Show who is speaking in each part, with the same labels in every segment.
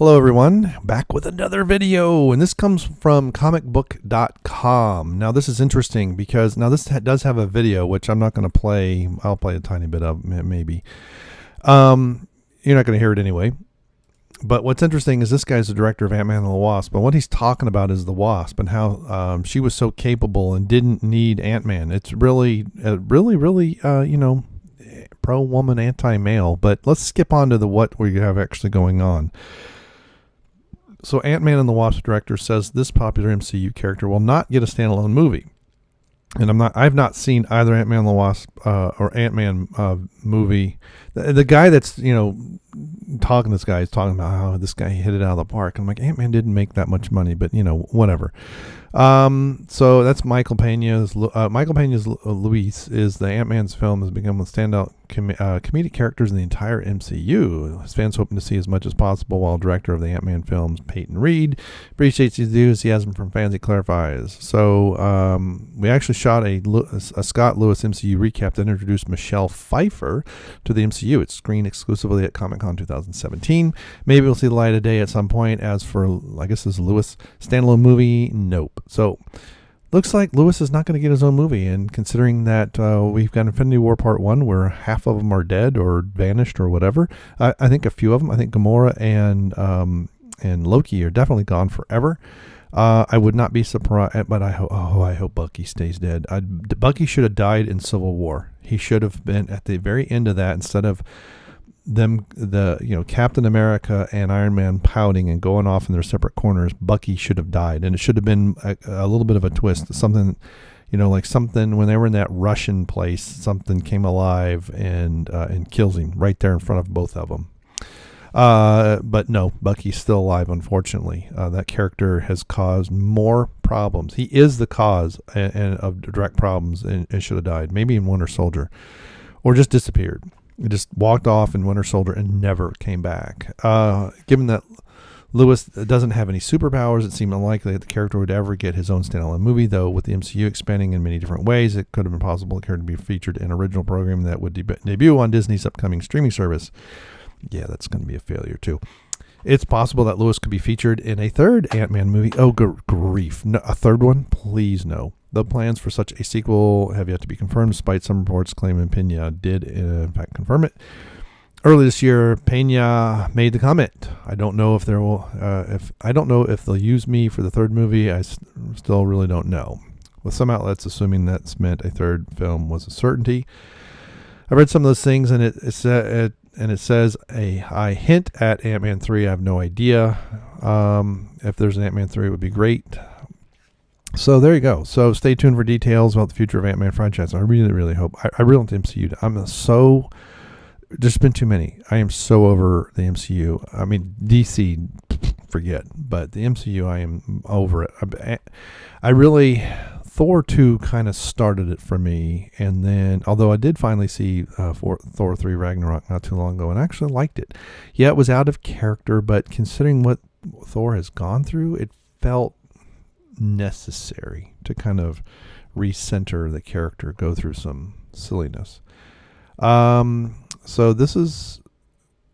Speaker 1: Hello everyone, back with another video, and this comes from comicbook.com. Now this is interesting because now this does have a video, which I'm not going to play. I'll play a tiny bit of maybe. You're not going to hear it anyway. But what's interesting is this guy's the director of Ant-Man and the Wasp, and what he's talking about is the Wasp and how she was so capable and didn't need Ant-Man. It's really, pro-woman, anti-male. But let's skip on to what we have actually going on. So Ant-Man and the Wasp director says this popular MCU character will not get a standalone movie. And I've not seen either Ant-Man and the Wasp or Ant-Man movie. The guy that's, talking to this guy is talking about how this guy hit it out of the park. I'm like, Ant-Man didn't make that much money, but whatever. So that's Michael Pena's. Michael Pena's Luis is the Ant-Man's film has become one of the standout comedic characters in the entire MCU. His fans hoping to see as much as possible, while director of the Ant-Man films, Peyton Reed, appreciates his enthusiasm from fans. He clarifies. So we actually shot a Scott Lewis MCU recap that introduced Michelle Pfeiffer to the MCU. It's screened exclusively at Comic-Con 2017. Maybe we'll see the light of day at some point. As for, I guess this is Lewis standalone movie, nope. So looks like Lewis is not going to get his own movie, and considering that we've got Infinity War Part 1 where half of them are dead or vanished or whatever, I think a few of them, I think Gamora and Loki are definitely gone forever. I would not be surprised, but I hope Bucky stays dead. Bucky should have died in Civil War. He should have been at the very end of that, instead of them, Captain America and Iron Man pouting and going off in their separate corners. Bucky should have died, and it should have been a little bit of a twist. Something, like something when they were in that Russian place, something came alive and kills him right there in front of both of them. But no, Bucky's still alive, unfortunately. That character has caused more problems. He is the cause of direct problems, and should have died. Maybe in Winter Soldier, or just disappeared. He just walked off in Winter Soldier and never came back. Given that Lewis doesn't have any superpowers, it seemed unlikely that the character would ever get his own standalone movie, though with the MCU expanding in many different ways, it could have been possible the character to be featured in an original program that would debut on Disney's upcoming streaming service. Yeah, that's going to be a failure too. It's possible that Lewis could be featured in a third Ant-Man movie. Oh, grief. No, a third one? Please no. The plans for such a sequel have yet to be confirmed, despite some reports claiming Pena did in fact confirm it. Early this year, Pena made the comment, I don't know if they'll use me for the third movie. I still really don't know. With some outlets assuming that's meant a third film was a certainty. I read some of those things, and it says I hint at Ant-Man 3. I have no idea. If there's an Ant-Man 3, it would be great. So there you go. So stay tuned for details about the future of Ant-Man franchise. I really, really hope. I really want the MCU. There's been too many. I am so over the MCU. I mean, DC, forget. But the MCU, I am over it. Thor 2 kind of started it for me. And then, although I did finally see Thor 3 Ragnarok not too long ago and actually liked it. Yeah, it was out of character, but considering what Thor has gone through, it felt necessary to kind of recenter the character, go through some silliness. So this is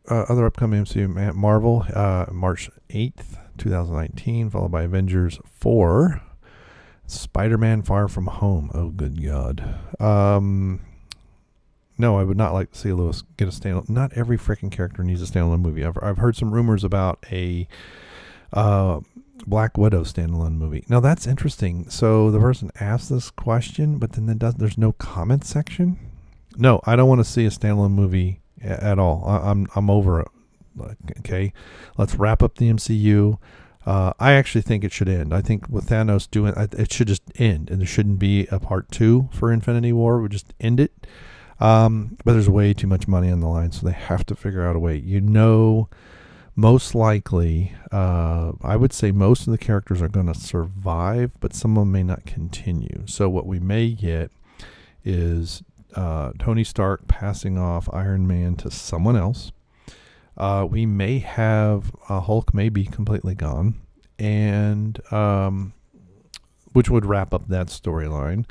Speaker 1: other upcoming MCU Marvel, March 8th, 2019, followed by Avengers 4, Spider-Man Far From Home. Oh, good God. No, I would not like to see Lewis get a standalone. Not every freaking character needs a standalone movie. I've heard some rumors about a Black Widow standalone movie. Now that's interesting. So the person asked this question, but then there's no comment section. No, I don't want to see a standalone movie at all. I'm over it. Okay, let's wrap up the MCU. I actually think it should end. I think with Thanos doing it should just end, and there shouldn't be a part 2 for Infinity War. We just end it. But there's way too much money on the line, so they have to figure out a way. Most likely, I would say most of the characters are going to survive, but some of them may not continue. So what we may get is Tony Stark passing off Iron Man to someone else. We may have Hulk may be completely gone, and which would wrap up that storyline.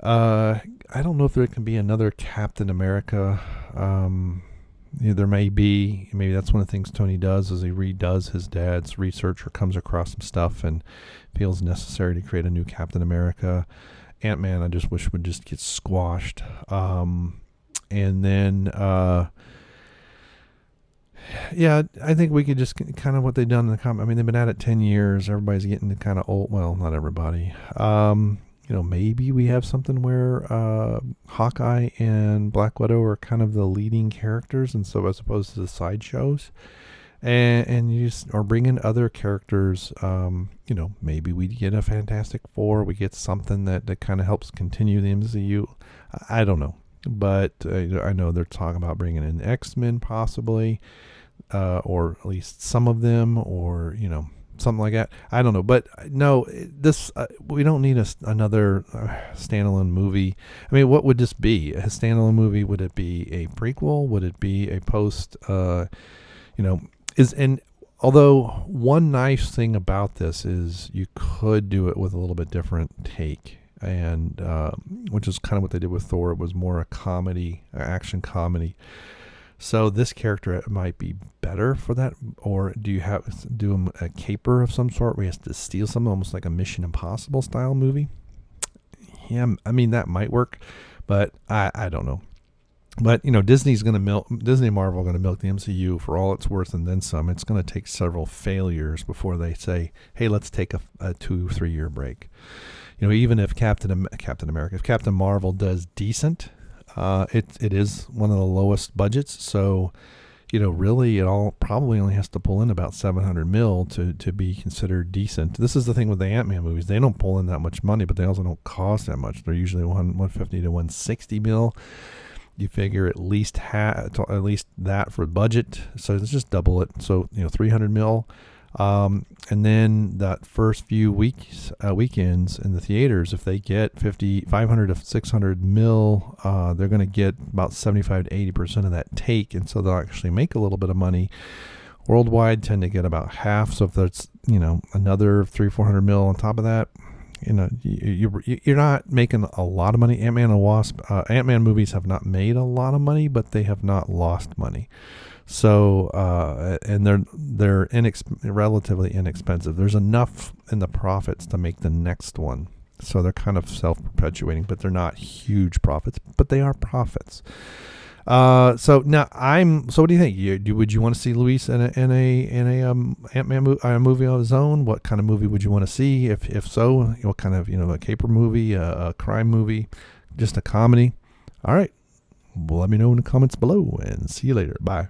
Speaker 1: I don't know if there can be another Captain America There may be, maybe that's one of the things Tony does is he redoes his dad's research or comes across some stuff and feels necessary to create a new Captain America. Ant-Man, I just wish would just get squashed. And then, yeah, I think we could just kind of what they've done in the comic. I mean, they've been at it 10 years. Everybody's getting kind of old. Well, not everybody. Maybe we have something where Hawkeye and Black Widow are kind of the leading characters, and so as opposed to the sideshows, and you just or bring in other characters. Maybe we get a Fantastic Four. We get something that kind of helps continue the MCU. I don't know, but I know they're talking about bringing in X-Men possibly, or at least some of them, or something like that. I don't know, but no, this we don't need another standalone movie. I mean, what would this be? A standalone movie? Would it be a prequel? Would it be a post? Although one nice thing about this is you could do it with a little bit different take, and which is kind of what they did with Thor. It was more a comedy, action comedy. So this character might be better for that, or do you have to do a caper of some sort where he has to steal something, almost like a Mission Impossible style movie? Yeah, I mean that might work, but I don't know. But Disney and Marvel are going to milk the MCU for all it's worth and then some. It's going to take several failures before they say, "Hey, let's take a 2-3 year break." Even if Captain Marvel does decent. It is one of the lowest budgets, so really it all probably only has to pull in about $700 million to be considered decent. This is the thing with the Ant-Man movies; they don't pull in that much money, but they also don't cost that much. They're usually 150 to 160 million. You figure at least that for budget, so let's just double it. So 300 million. And then that first few weekends in the theaters, if they get 500 to 600 mil, they're going to get about 75 to 80% of that take. And so they'll actually make a little bit of money. Worldwide tend to get about half. So if there's, another 300-400 mil on top of that, you're not making a lot of money. Ant-Man and the Wasp, Ant-Man movies have not made a lot of money, but they have not lost money. So, and they're relatively inexpensive. There's enough in the profits to make the next one. So they're kind of self-perpetuating, but they're not huge profits, but they are profits. So now so what do you think? Would you want to see Luis in a Ant-Man movie on his own? What kind of movie would you want to see? If so, what kind of, a caper movie, a crime movie, just a comedy? All right. Well, let me know in the comments below and see you later. Bye.